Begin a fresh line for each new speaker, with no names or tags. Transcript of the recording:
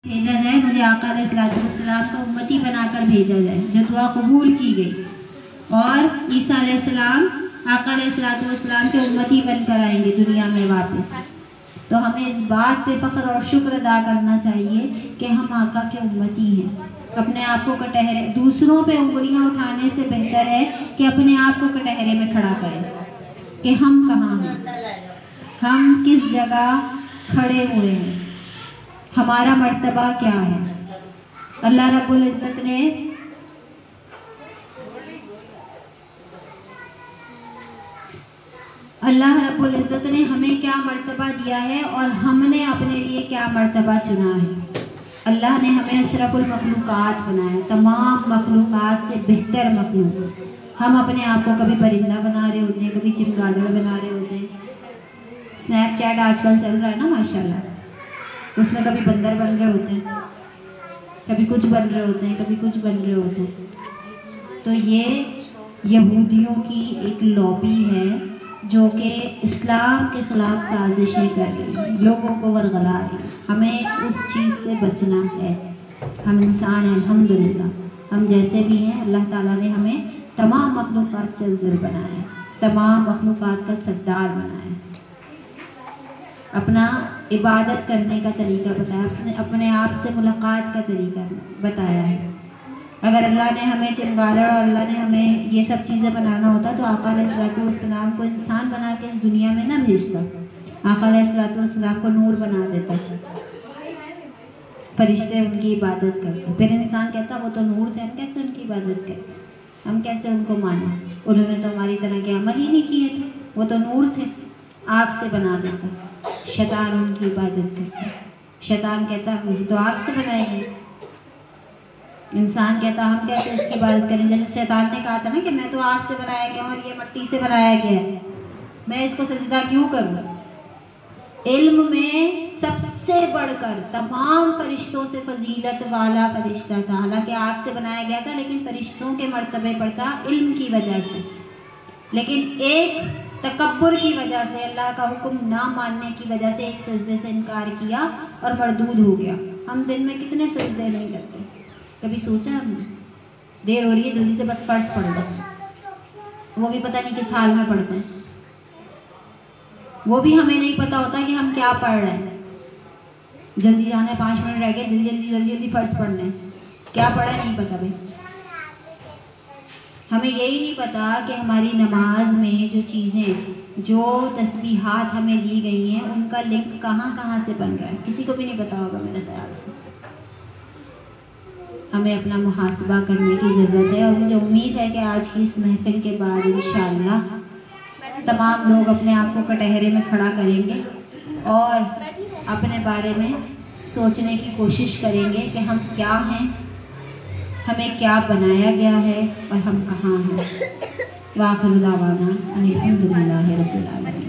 भेजा जाए, मुझे आका अलैहिस्सलाम का उम्मती बनाकर भेजा जाए, जो दुआ कबूल की गई। और ईसा अलैहिस्सलाम आका अलैहिस्सलाम के उम्मती बनकर आएंगे दुनिया में वापस। तो हमें इस बात पे फ़ख्र और शुक्र अदा करना चाहिए कि हम आका के उम्मती हैं। अपने आप को कटहरे, दूसरों पे उंगलियां उठाने से बेहतर है कि अपने आप को कटहरे में खड़ा करें कि हम कहाँ हैं, हम किस जगह खड़े हुए हैं, हमारा मर्तबा क्या है। अल्लाह रब्बुल इज़्ज़त ने हमें क्या मर्तबा दिया है और हमने अपने लिए क्या मर्तबा चुना है। अल्लाह ने हमें अशरफुल मखलूक़ात बनाया, तमाम मखलूक़ात से बेहतर मखलूक। हम अपने आप को कभी परिंदा बना रहे होते हैं, कभी चमगादड़ बना रहे होते हैं। स्नैपचैट आजकल चल रहा है ना माशाल्लाह, उसमें कभी बंदर बन रहे होते हैं, कभी कुछ बन रहे होते हैं, कभी कुछ बन रहे होते हैं। तो ये यहूदियों की एक लॉबी है जो कि इस्लाम के ख़िलाफ़ साजिशें कर रही है, लोगों को वरगला रही है। हमें उस चीज़ से बचना है। हम इंसान हैं अल्हम्दुलिल्लाह, हम जैसे भी हैं अल्लाह ताला ने हमें तमाम मखलूक़ात से अफ़ज़ल बनाया है, तमाम मखलूक़ात का सरदार बनाया है। अपना इबादत करने का तरीका बताया, उसने अपने आप से मुलाकात का तरीका बताया है। अगर अल्लाह ने हमें चमगादड़ और अल्लाह ने हमें ये सब चीज़ें बनाना होता तो आका अलैहिस्सलाम को इंसान बना के इस दुनिया में ना भेजता, आका अलैहिस्सलाम को नूर बना देता, फरिश्ते उनकी इबादत करते। फिर इंसान कहता वो तो नूर थे, हम कैसे उनकी इबादत करें, हम कैसे उनको माने, उन्होंने तो हमारी तरह के अमल ही नहीं किए थे, वो तो नूर थे। आग से बना देता, शैतान उनकी इबादत करता। शैतान कहता मुझे तो आग से बनाएंगे, इंसान कहता हम कैसे इसकी इबादत करें। जैसे शैतान ने कहा था ना कि मैं तो आग से बनाया गया और ये मिट्टी से बनाया गया है, मैं इसको सजदा क्यों करूँ। इल्म में सबसे बढ़कर तमाम फरिश्तों से फजीलत वाला फरिश्ता था, हालांकि आग से बनाया गया था लेकिन फरिश्तों के मर्तबे पर था इल्म की वजह से। लेकिन एक तकब्बुर की वजह से, अल्लाह का हुक्म ना मानने की वजह से एक सजदे से इनकार किया और मरदूद हो गया। हम दिन में कितने सजदे नहीं करते, कभी सोचा हमने। देर हो रही है जल्दी से बस फ़र्ज़ पढ़ लो, वो भी पता नहीं किस हाल में पढ़ते हैं, वो भी हमें नहीं पता होता कि हम क्या पढ़ रहे हैं। जल्दी जाना है, 5 मिनट रह गए, जल्दी फ़र्ज़ पढ़ना है, क्या पढ़ा है नहीं पता भाई। हमें यही नहीं पता कि हमारी नमाज में जो चीज़ें, जो तस्बीहात हमें दी गई हैं उनका लिंक कहाँ कहाँ से बन रहा है, किसी को भी नहीं पता होगा मेरे ख्याल से। हमें अपना मुहासबा करने की ज़रूरत है और मुझे उम्मीद है कि आज की इस महफिल के बाद इंशाअल्लाह तमाम लोग अपने आप को कटहरे में खड़ा करेंगे और अपने बारे में सोचने की कोशिश करेंगे कि हम क्या हैं, हमें क्या बनाया गया है और हम कहाँ हैं। वाखिर दावाना अनिल हम्दुलिल्लाहि रब्बिल आलमीन।